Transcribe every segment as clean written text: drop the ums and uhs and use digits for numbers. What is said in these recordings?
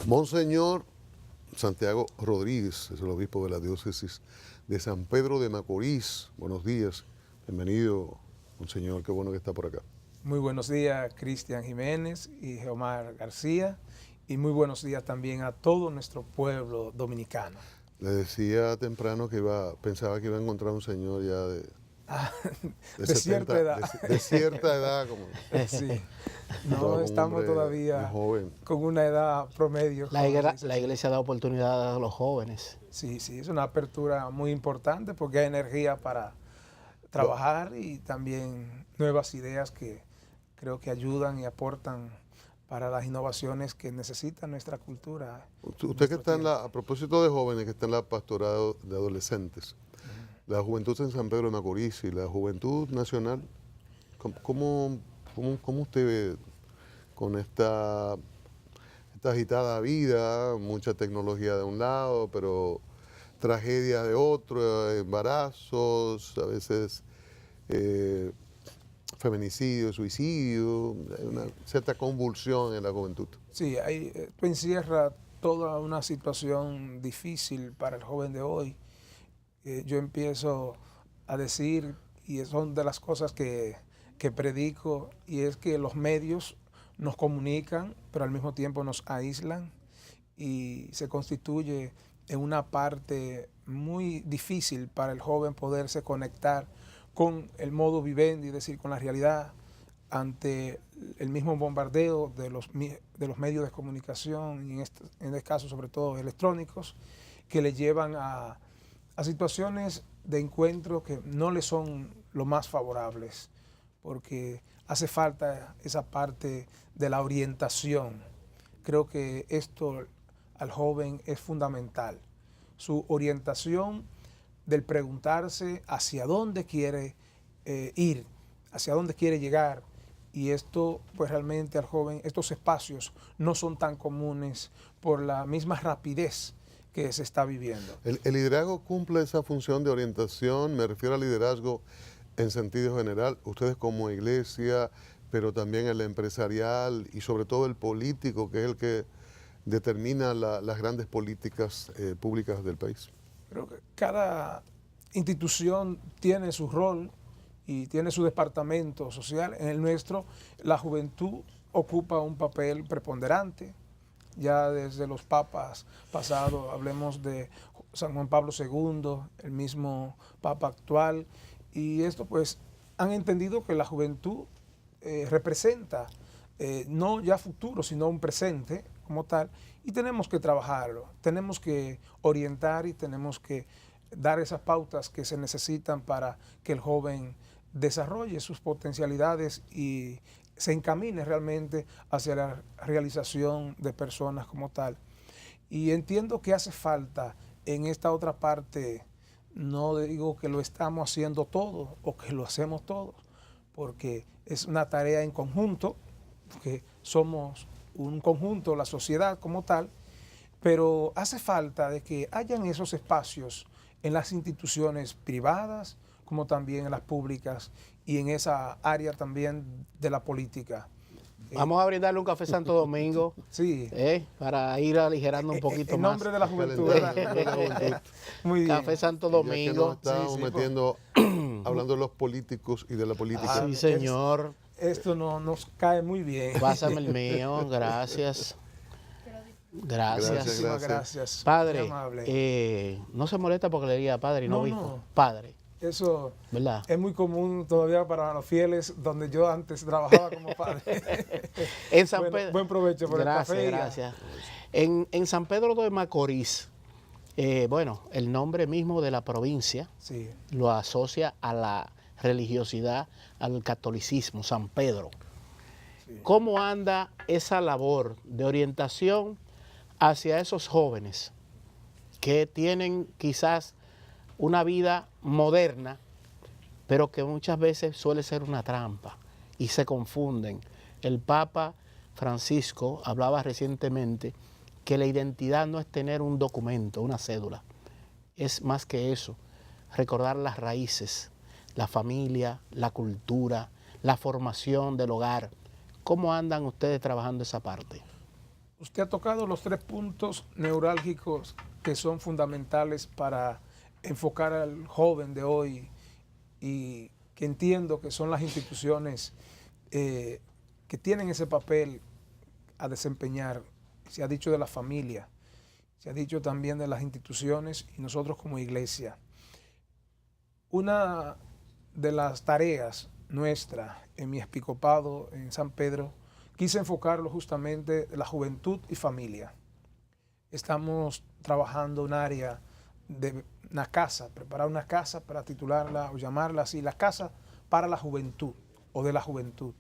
Monseñor Santiago Rodríguez es el obispo de la diócesis de San Pedro de Macorís. Buenos días, bienvenido, Monseñor, qué bueno que está por acá. Muy buenos días, Cristian Jiménez y Geomar García, y muy buenos días también a todo nuestro pueblo dominicano. Le decía temprano que pensaba que iba a encontrar un señor ya de cierta edad. De cierta edad, como Sí, no estamos todavía joven. con una edad promedio. La iglesia da oportunidad a los jóvenes. Sí, es una apertura muy importante porque hay energía para trabajar y también nuevas ideas que creo que ayudan y aportan para las innovaciones que necesita nuestra cultura. Usted que está a propósito de jóvenes, que está en la pastorado de adolescentes, la juventud en San Pedro de Macorís y la juventud nacional, ¿cómo usted ve con esta agitada vida, mucha tecnología de un lado, pero tragedia de otro, embarazos, a veces feminicidio, suicidio, hay una cierta convulsión en la juventud? Sí, esto encierra toda una situación difícil para el joven de hoy. Yo empiezo a decir, y son de las cosas que predico, y es que los medios nos comunican, pero al mismo tiempo nos aíslan, y se constituye en una parte muy difícil para el joven poderse conectar con el modo vivendi, es decir, con la realidad, ante el mismo bombardeo de los medios de comunicación, y en este caso sobre todo electrónicos, que le llevan a situaciones de encuentro que no le son lo más favorables, porque hace falta esa parte de la orientación. Creo que esto al joven es fundamental, su orientación del preguntarse hacia dónde quiere ir, hacia dónde quiere llegar, y esto pues realmente al joven, estos espacios no son tan comunes por la misma rapidez que se está viviendo. ¿El liderazgo cumple esa función de orientación? Me refiero al liderazgo en sentido general, ustedes como iglesia, pero también el empresarial y sobre todo el político, que es el que determina las grandes políticas públicas del país. Creo que cada institución tiene su rol y tiene su departamento social. En el nuestro, la juventud ocupa un papel preponderante. Ya desde los papas pasados, hablemos de San Juan Pablo II, el mismo papa actual, y esto pues han entendido que la juventud representa no ya futuro, sino un presente como tal, y tenemos que trabajarlo, tenemos que orientar y tenemos que dar esas pautas que se necesitan para que el joven desarrolle sus potencialidades y se encamine realmente hacia la realización de personas como tal. Y entiendo que hace falta en esta otra parte, no digo que lo estamos haciendo todos o que lo hacemos todos, porque es una tarea en conjunto, porque somos un conjunto, la sociedad como tal, pero hace falta de que hayan esos espacios en las instituciones privadas, como también en las públicas y en esa área también de la política. Vamos a brindarle un café Santo Domingo, sí, para ir aligerando un poquito en más. nombre de la juventud, ¿verdad? Muy bien. Café Santo Domingo. Ya que nos estamos metiendo, hablando de los políticos y de la política. Sí, señor. Esto nos cae muy bien. Pásame el mío, gracias. Gracias. Padre, no se molesta porque le diga padre y no obispo. No. Padre. Eso ¿verdad? Es muy común todavía para los fieles, donde yo antes trabajaba como padre. En San Pedro. Buen provecho por el café. Gracias. En San Pedro de Macorís, bueno, el nombre mismo de la provincia sí, lo asocia a la religiosidad, al catolicismo, San Pedro. Sí. ¿Cómo anda esa labor de orientación hacia esos jóvenes que tienen quizás una vida moderna, pero que muchas veces suele ser una trampa y se confunden? El Papa Francisco hablaba recientemente que la identidad no es tener un documento, una cédula, es más que eso, recordar las raíces, la familia, la cultura, la formación del hogar. ¿Cómo andan ustedes trabajando esa parte? Usted ha tocado los 3 puntos neurálgicos que son fundamentales para enfocar al joven de hoy y que entiendo que son las instituciones que tienen ese papel a desempeñar. Se ha dicho de la familia, se ha dicho también de las instituciones y nosotros como iglesia. Una de las tareas nuestra en mi episcopado en San Pedro, quise enfocarlo justamente en la juventud y familia. Estamos trabajando un área de una casa, preparar una casa para titularla o llamarla así, la casa para la juventud o de la juventud.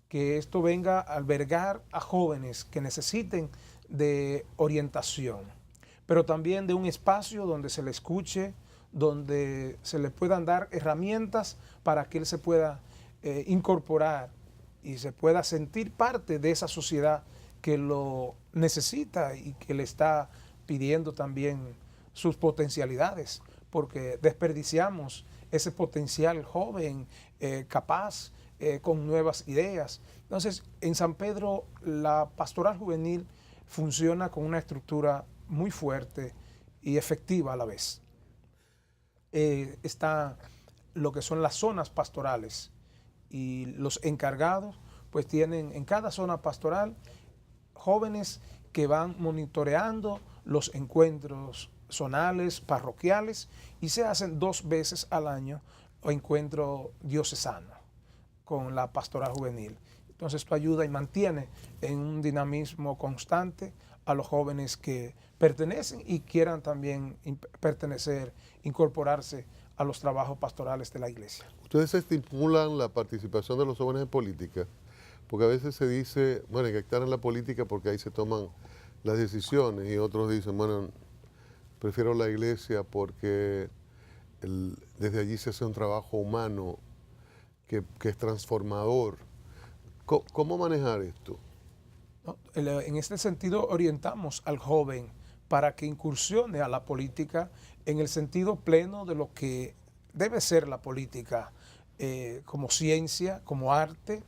Que esto venga a albergar a jóvenes que necesiten de orientación, pero también de un espacio donde se le escuche, donde se le puedan dar herramientas para que él se pueda incorporar y se pueda sentir parte de esa sociedad que lo necesita y que le está pidiendo también sus potencialidades, porque desperdiciamos ese potencial joven, capaz, con nuevas ideas. Entonces, en San Pedro, la pastoral juvenil funciona con una estructura muy fuerte y efectiva a la vez. Está lo que son las zonas pastorales y los encargados pues tienen en cada zona pastoral jóvenes que van monitoreando los encuentros zonales, parroquiales, y se hacen 2 veces al año encuentro diocesano con la pastoral juvenil. Entonces esto ayuda y mantiene en un dinamismo constante a los jóvenes que pertenecen y quieran también pertenecer, incorporarse a los trabajos pastorales de la iglesia. ¿Ustedes estimulan la participación de los jóvenes en política? Porque a veces se dice, bueno, hay que estar en la política porque ahí se toman las decisiones, y otros dicen, bueno, prefiero la iglesia porque desde allí se hace un trabajo humano que es transformador. ¿Cómo manejar esto? ¿No? En este sentido orientamos al joven para que incursione a la política en el sentido pleno de lo que debe ser la política, como ciencia, como arte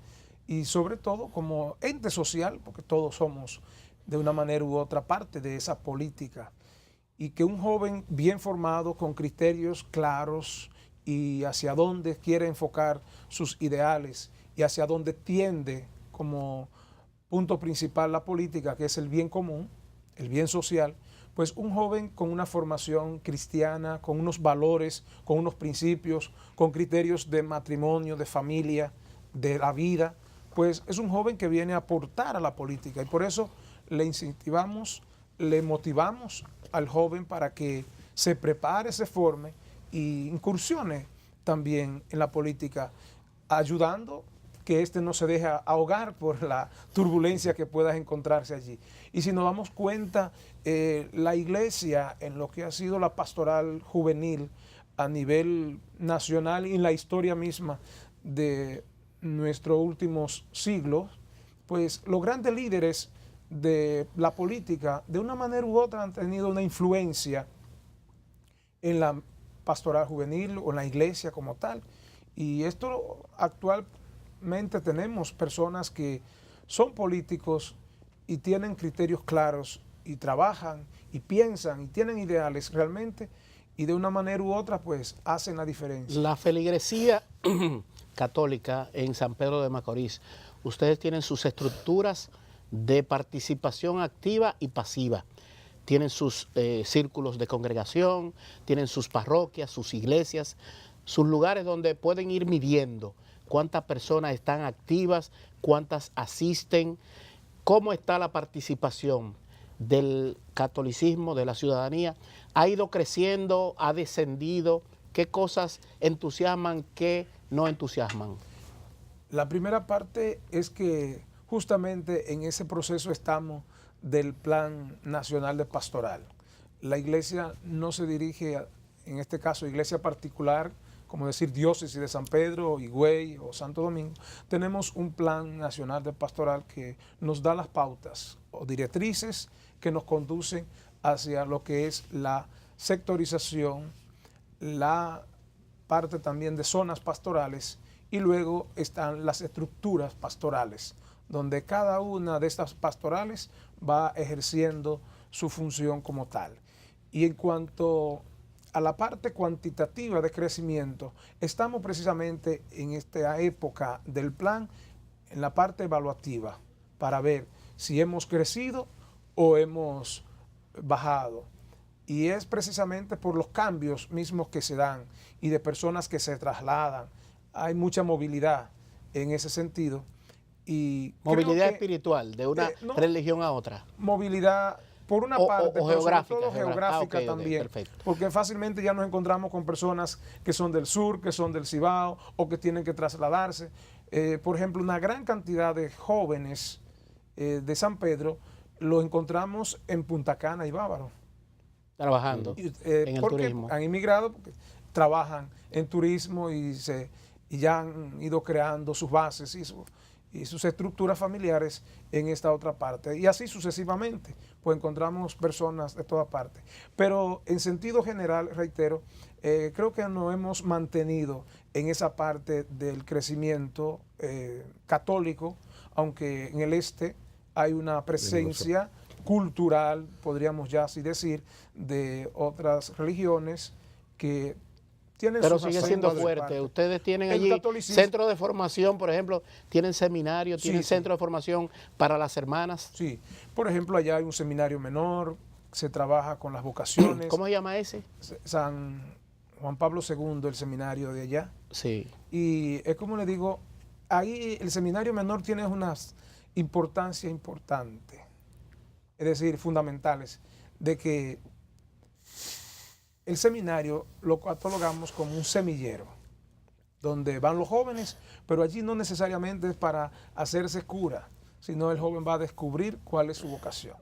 y sobre todo como ente social, porque todos somos de una manera u otra parte de esa política. Y que un joven bien formado, con criterios claros y hacia dónde quiere enfocar sus ideales y hacia dónde tiende como punto principal la política, que es el bien común, el bien social, pues un joven con una formación cristiana, con unos valores, con unos principios, con criterios de matrimonio, de familia, de la vida, pues es un joven que viene a aportar a la política, y por eso le incentivamos, le motivamos al joven para que se prepare, se forme y incursione también en la política, ayudando que éste no se deje ahogar por la turbulencia que pueda encontrarse allí. Y si nos damos cuenta, la iglesia en lo que ha sido la pastoral juvenil a nivel nacional y en la historia misma de nuestros últimos siglos, pues los grandes líderes de la política, de una manera u otra, han tenido una influencia en la pastoral juvenil o en la iglesia como tal. Y esto actualmente tenemos personas que son políticos y tienen criterios claros y trabajan y piensan y tienen ideales realmente, y de una manera u otra pues hacen la diferencia. La feligresía católica en San Pedro de Macorís, ustedes tienen sus estructuras de participación activa y pasiva. Tienen sus círculos de congregación, tienen sus parroquias, sus iglesias, sus lugares donde pueden ir midiendo cuántas personas están activas, cuántas asisten, cómo está la participación del catolicismo, de la ciudadanía. ¿Ha ido creciendo, ha descendido? ¿Qué cosas entusiasman, qué no entusiasman? La primera parte es que justamente en ese proceso estamos del Plan Nacional de Pastoral. La iglesia no se dirige, en este caso, iglesia particular, como decir diócesis de San Pedro, Higüey o Santo Domingo. Tenemos un Plan Nacional de Pastoral que nos da las pautas o directrices que nos conducen hacia lo que es la sectorización, la parte también de zonas pastorales, y luego están las estructuras pastorales, donde cada una de estas pastorales va ejerciendo su función como tal. Y en cuanto a la parte cuantitativa de crecimiento, estamos precisamente en esta época del plan, en la parte evaluativa, para ver si hemos crecido o hemos bajado. Y es precisamente por los cambios mismos que se dan y de personas que se trasladan. Hay mucha movilidad en ese sentido. Y Movilidad creo que, espiritual de una no, religión a otra. movilidad por una O parte, pero geográfica, sobre todo geográfica ok, también, perfecto. porque fácilmente ya nos encontramos con personas que son del sur, que son del Cibao o que tienen que trasladarse. Por ejemplo, una gran cantidad de jóvenes de San Pedro los encontramos en Punta Cana y Bávaro. Trabajando en el Porque turismo. han inmigrado, porque trabajan en turismo y ya han ido creando sus bases y sus estructuras familiares en esta otra parte. Y así sucesivamente, pues encontramos personas de todas partes. Pero en sentido general, reitero, creo que nos hemos mantenido en esa parte del crecimiento católico, aunque en el este hay una presencia cultural, podríamos ya así decir, de otras religiones que tienen Pero sus sigue acentos siendo de fuerte. parte. Ustedes tienen El allí catolicismo- centros de formación, por ejemplo, tienen seminarios, Sí, tienen sí. centros de formación para las hermanas. Sí, por ejemplo, allá hay un seminario menor, se trabaja con las vocaciones. ¿Cómo se llama ese? San Juan Pablo II, el seminario de allá. Sí. Y es como le digo, ahí el seminario menor tiene una importancia importante, es decir, fundamentales, de que el seminario lo catalogamos como un semillero, donde van los jóvenes, pero allí no necesariamente es para hacerse cura, sino el joven va a descubrir cuál es su vocación.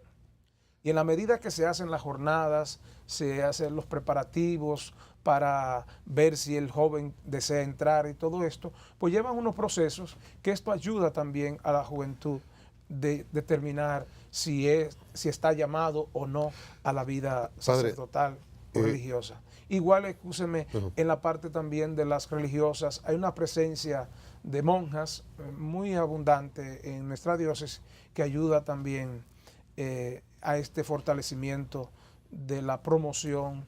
Y en la medida que se hacen las jornadas, se hacen los preparativos para ver si el joven desea entrar y todo esto, pues llevan unos procesos que esto ayuda también a la juventud de determinar si está llamado o no a la vida sacerdotal o religiosa. Igual, escúcheme, en la parte también de las religiosas, hay una presencia de monjas muy abundante en nuestra diócesis que ayuda también a este fortalecimiento de la promoción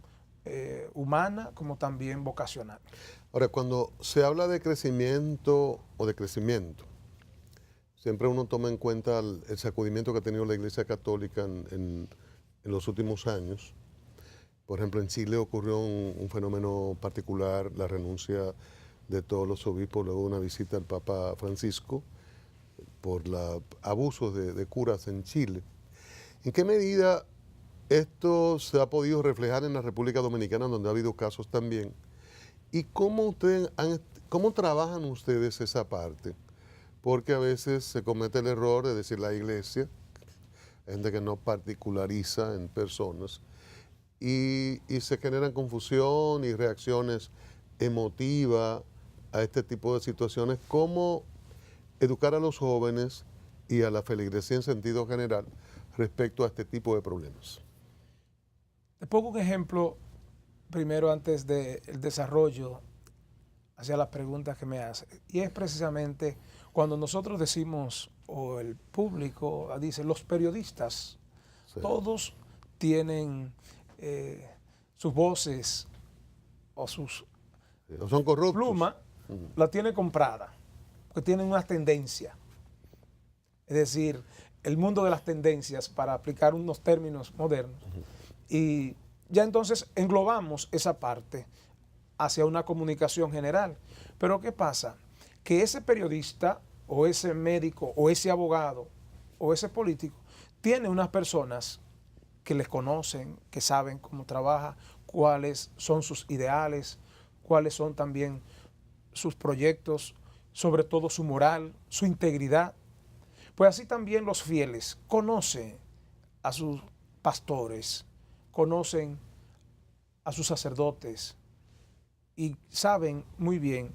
humana como también vocacional. Ahora, cuando se habla de crecimiento o de crecimiento, siempre uno toma en cuenta el sacudimiento que ha tenido la Iglesia Católica en los últimos años. Por ejemplo, en Chile ocurrió un fenómeno particular, la renuncia de todos los obispos luego de una visita al Papa Francisco por abusos de curas en Chile. ¿En qué medida esto se ha podido reflejar en la República Dominicana, donde ha habido casos también? ¿Y cómo trabajan ustedes esa parte? Porque a veces se comete el error de decir la Iglesia, gente que no particulariza en personas, y se generan confusión y reacciones emotivas a este tipo de situaciones. ¿Cómo educar a los jóvenes y a la feligresía en sentido general respecto a este tipo de problemas? Te pongo un ejemplo primero antes del desarrollo hacia las preguntas que me hace, y es precisamente cuando nosotros decimos, o el público dice, los periodistas, sí, todos tienen sus voces o sus o son corruptos. Pluma la tiene comprada, porque tienen una tendencia. Es decir, el mundo de las tendencias, para aplicar unos términos modernos. Y ya entonces englobamos esa parte hacia una comunicación general. Pero ¿qué pasa? Que ese periodista o ese médico o ese abogado o ese político tiene unas personas que les conocen, que saben cómo trabaja, cuáles son sus ideales, cuáles son también sus proyectos, sobre todo su moral, su integridad. Pues así también los fieles conocen a sus pastores, conocen a sus sacerdotes y saben muy bien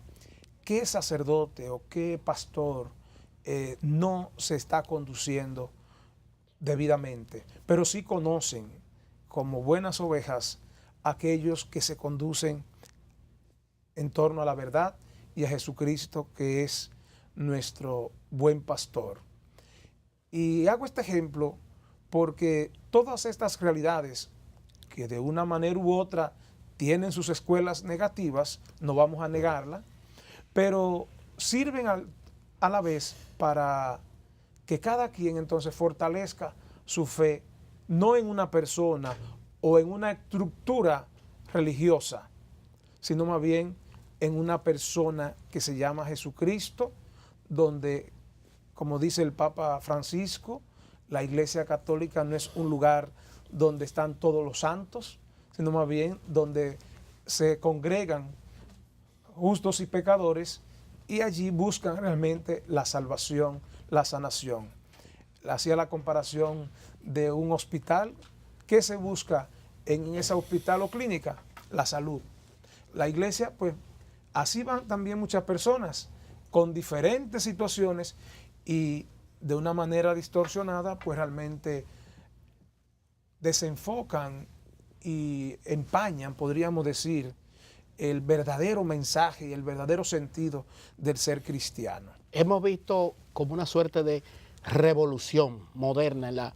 qué sacerdote o qué pastor no se está conduciendo debidamente, pero sí conocen como buenas ovejas aquellos que se conducen en torno a la verdad y a Jesucristo, que es nuestro buen pastor. Y hago este ejemplo porque todas estas realidades que de una manera u otra tienen sus escuelas negativas, no vamos a negarla, pero sirven a la vez para que cada quien entonces fortalezca su fe, no en una persona o en una estructura religiosa, sino más bien en una persona que se llama Jesucristo, donde, como dice el Papa Francisco, la Iglesia Católica no es un lugar donde están todos los santos, sino más bien donde se congregan justos y pecadores y allí buscan realmente la salvación, la sanación. Hacía la comparación de un hospital. ¿Qué se busca en ese hospital o clínica? La salud. La iglesia, pues, así van también muchas personas con diferentes situaciones y de una manera distorsionada, pues realmente desenfocan y empañan, podríamos decir, el verdadero mensaje y el verdadero sentido del ser cristiano. Hemos visto como una suerte de revolución moderna en la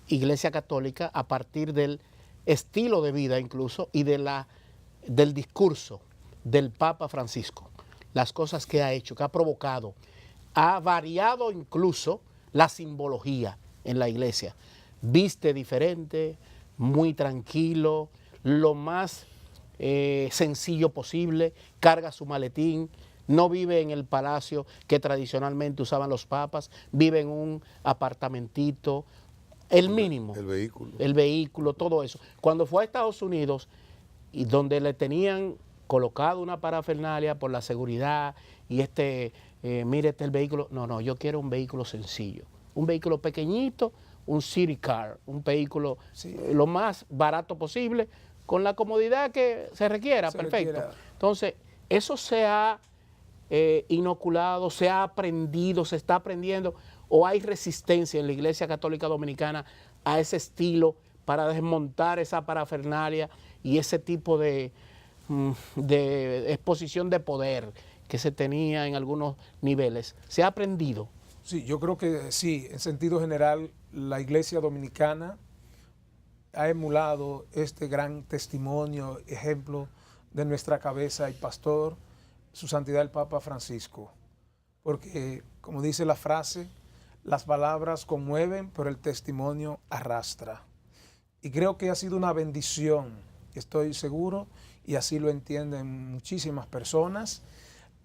Iglesia Católica a partir del estilo de vida incluso y del discurso del Papa Francisco, las cosas que ha hecho, que ha provocado, ha variado incluso la simbología en la iglesia. Viste diferente, muy tranquilo, lo más sencillo posible, carga su maletín, no vive en el palacio que tradicionalmente usaban los papas, vive en un apartamentito, el mínimo. El vehículo, todo eso. Cuando fue a Estados Unidos, y donde le tenían colocado una parafernalia por la seguridad, y mire, este es el vehículo. No, yo quiero un vehículo sencillo, un vehículo pequeñito, un city car, un vehículo lo más barato posible, con la comodidad que se requiera, perfecto. Entonces, eso se ha inoculado, se ha aprendido, se está aprendiendo, o hay resistencia en la Iglesia Católica Dominicana a ese estilo para desmontar esa parafernalia y ese tipo de exposición de poder que se tenía en algunos niveles. ¿Se ha aprendido? Sí, yo creo que sí, en sentido general, la Iglesia Dominicana ha emulado este gran testimonio, ejemplo de nuestra cabeza y pastor, su santidad el Papa Francisco. Porque, como dice la frase, las palabras conmueven, pero el testimonio arrastra. Y creo que ha sido una bendición, estoy seguro, y así lo entienden muchísimas personas,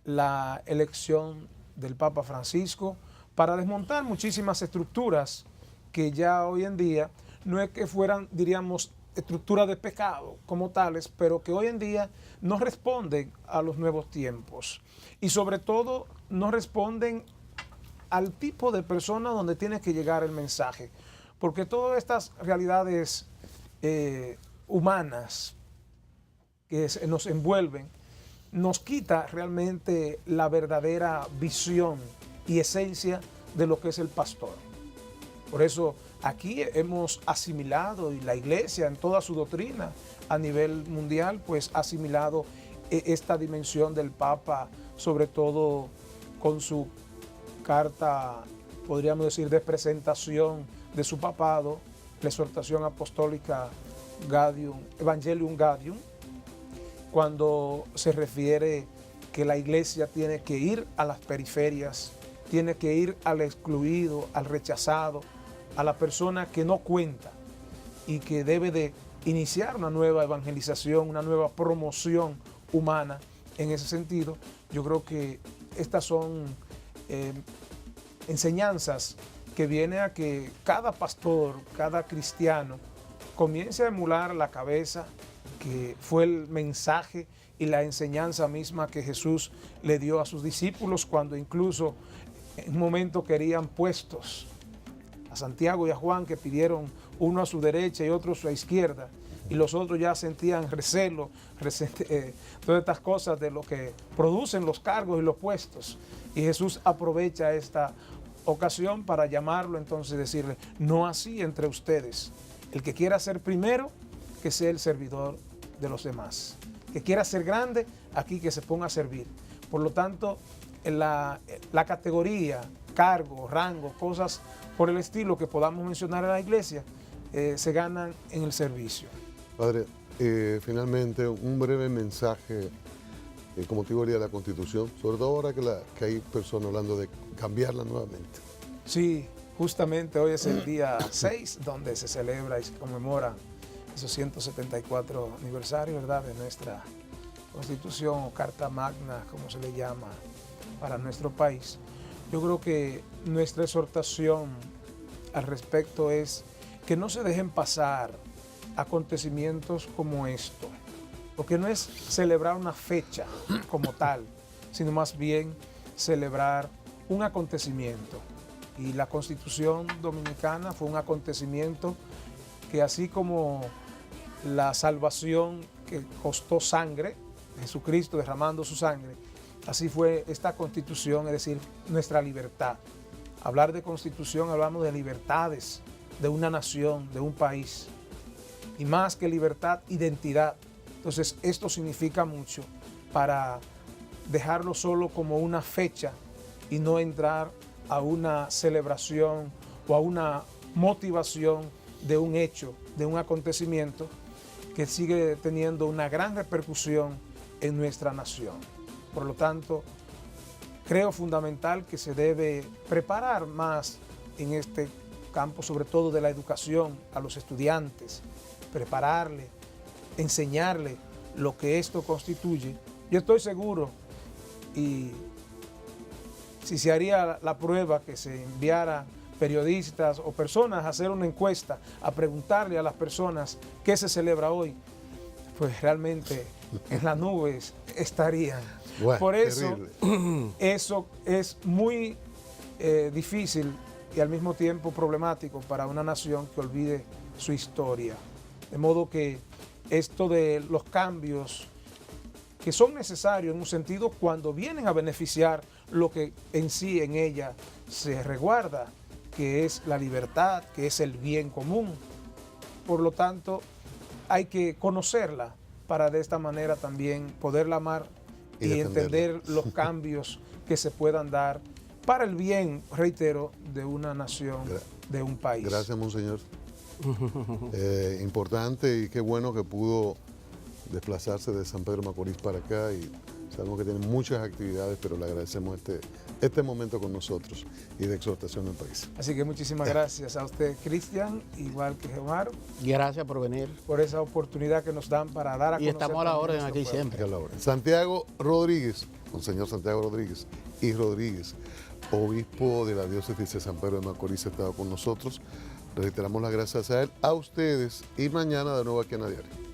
la elección del Papa Francisco para desmontar muchísimas estructuras que ya hoy en día no es que fueran, diríamos, estructuras de pecado como tales, pero que hoy en día no responden a los nuevos tiempos y sobre todo no responden al tipo de persona donde tiene que llegar el mensaje, porque todas estas realidades humanas que nos envuelven nos quita realmente la verdadera visión y esencia de lo que es el pastor. Por eso aquí hemos asimilado, y la iglesia en toda su doctrina a nivel mundial, pues ha asimilado esta dimensión del Papa, sobre todo con su carta, podríamos decir, de presentación de su papado, la exhortación apostólica Evangelium Gaudium, cuando se refiere que la iglesia tiene que ir a las periferias, tiene que ir al excluido, al rechazado, a la persona que no cuenta y que debe de iniciar una nueva evangelización, una nueva promoción humana en ese sentido. Yo creo que estas son enseñanzas que vienen a que cada pastor, cada cristiano comience a emular la cabeza que fue el mensaje y la enseñanza misma que Jesús le dio a sus discípulos cuando incluso en un momento querían puestos a Santiago y a Juan, que pidieron uno a su derecha y otro a su izquierda, y los otros ya sentían recelo, todas estas cosas de lo que producen los cargos y los puestos. Y Jesús aprovecha esta ocasión para llamarlo entonces y decirle, no así entre ustedes. El que quiera ser primero, que sea el servidor de los demás. Que quiera ser grande, aquí que se ponga a servir. Por lo tanto, la categoría cargo, rango, cosas por el estilo que podamos mencionar en la iglesia, se ganan en el servicio. Padre, finalmente un breve mensaje con motivo del Día de la Constitución, sobre todo ahora que hay personas hablando de cambiarla nuevamente. Sí, justamente hoy es el día 6, donde se celebra y se conmemora esos 174 aniversarios, ¿verdad?, de nuestra Constitución o Carta Magna, como se le llama para nuestro país. Yo creo que nuestra exhortación al respecto es que no se dejen pasar acontecimientos como esto, porque no es celebrar una fecha como tal, sino más bien celebrar un acontecimiento. Y la Constitución Dominicana fue un acontecimiento que, así como la salvación que costó sangre, Jesucristo derramando su sangre, así fue esta Constitución, es decir, nuestra libertad. Hablar de Constitución, hablamos de libertades de una nación, de un país. Y más que libertad, identidad. Entonces, esto significa mucho para dejarlo solo como una fecha y no entrar a una celebración o a una motivación de un hecho, de un acontecimiento que sigue teniendo una gran repercusión en nuestra nación. Por lo tanto, creo fundamental que se debe preparar más en este campo, sobre todo de la educación a los estudiantes, prepararle, enseñarle lo que esto constituye. Yo estoy seguro, y si se haría la prueba que se enviara periodistas o personas a hacer una encuesta, a preguntarle a las personas qué se celebra hoy, pues realmente en las nubes estarían. Bueno, por eso, terrible. eso es muy difícil y al mismo tiempo problemático para una nación que olvide su historia. De modo que esto de los cambios que son necesarios en un sentido cuando vienen a beneficiar lo que en sí en ella se resguarda, que es la libertad, que es el bien común. Por lo tanto, hay que conocerla para de esta manera también poderla amar y entender los cambios que se puedan dar para el bien, reitero, de una nación, de un país. Gracias, Monseñor. Importante, y qué bueno que pudo desplazarse de San Pedro Macorís para acá, y sabemos que tiene muchas actividades, pero le agradecemos este momento con nosotros y de exhortación al país. Así que muchísimas gracias a usted, Cristian, igual que Omar, Gracias por venir. por esa oportunidad que nos dan para dar a conocer. Y estamos a la también orden nuestro aquí pueblo. siempre. A la hora. Santiago Rodríguez, Monseñor Santiago Rodríguez y Rodríguez, obispo de la diócesis de San Pedro de Macorís, ha estado con nosotros. Reiteramos las gracias a él, a ustedes, y mañana de nuevo aquí en A Diario.